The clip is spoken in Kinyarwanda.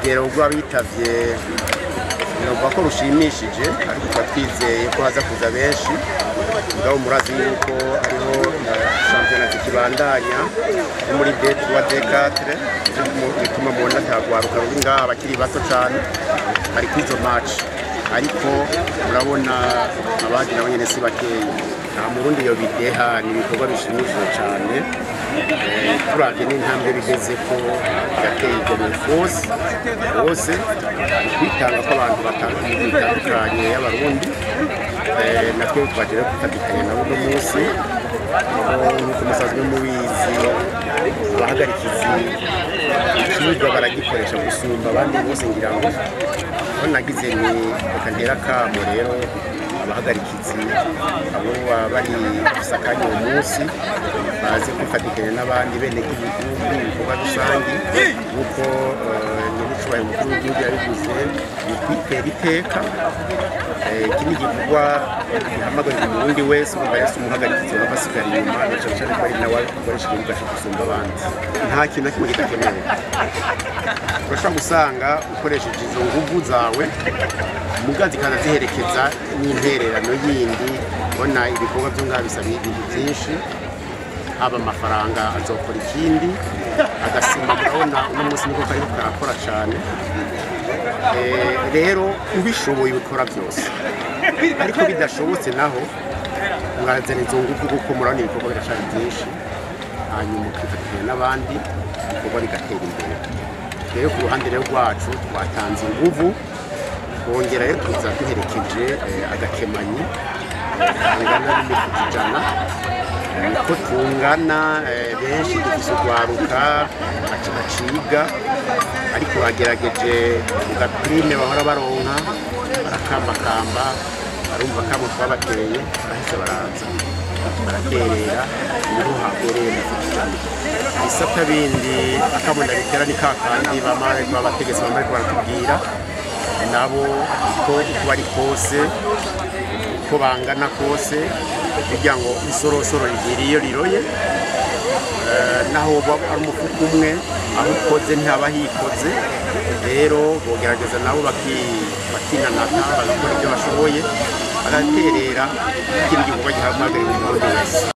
urugero rw'abitavye novuga ko rushimishije ariko twizeye ko haza kuza benshi ngaho murazi yuko hariho shampiyona zikibandanya muri D3 bituma mubona atagwaruka ruri ngaha abakiri bato cyane bari kuri izo match ariko murabona abandi nabo nyene si bakeyi nta murundi yo bideha ni ibikorwa bishimishije cyane turavye n'intambwe bigeze ko gateye ibyo bose kwitanga ko abantu batandukanye y'abarundi natwe twagera gufatikanya nabo uno munsi nk'uko musanzwe mubizi abahagarikizi ikibuga baragikoresha gusumba abandi bose ngira ngo aho nagize ni reka ntera akamo rero abahagarikizi abo bari gusakanya uwo munsi bazi kwifatikanya n'abandi bene ibikorwa rusange nk'uko nyir'icubahiro mukuru w'igihugu yabivuze ni kwitera iteka iki ni igikorwa gihamagarira umurundi wese umva yese umuhagarikizi waba asigara inyuma na cane cane ko ari nawe akoresha igihugu ashaka gusumba abandi nta kintu na kimwe kidakenewe urashobora gusanga ukoresheje izo nguvu zawe mugazi kandi ziherekeza n'intererano yindi ubona ibikorwa byo ngaha bisaba ibintu byinshi haba amafaranga azokora ikindi agasima murabona uno munsi niko kariko karakora cyane rero ubishoboye ubikora byose ariko bidashobotse naho mwazana izo nguvu kuko murabona ibikorwa biracari byinshi hanyuma ukifatanya n'abandi ibikorwa bigatera imbere rero ku ruhande rero rwacu twatanze inguvu bongera rero tuza duherekeje agakemanyi kangana n'imifuko 100 uko tungana benshi dufise urwaruka baciga ariko bagerageje ugaprime bahora baronka barakambakamba barumva kamo twabateye barahise baraza baraterera niho habereye imifuko 100 isata bindi akamunda bitera ni kakandi bamare babategetse bamare baratubwira nabo ko bari kose ko bangana kose kugira ngo isorosoro rigiriyo riroye naho ari umufuko umwe aho ukoze ntaba hikoze rero bogerageza nabo bakinanata bagakora ibyo bashoboye bagaterera ikindi gikorwa gihamagara umurundi wese.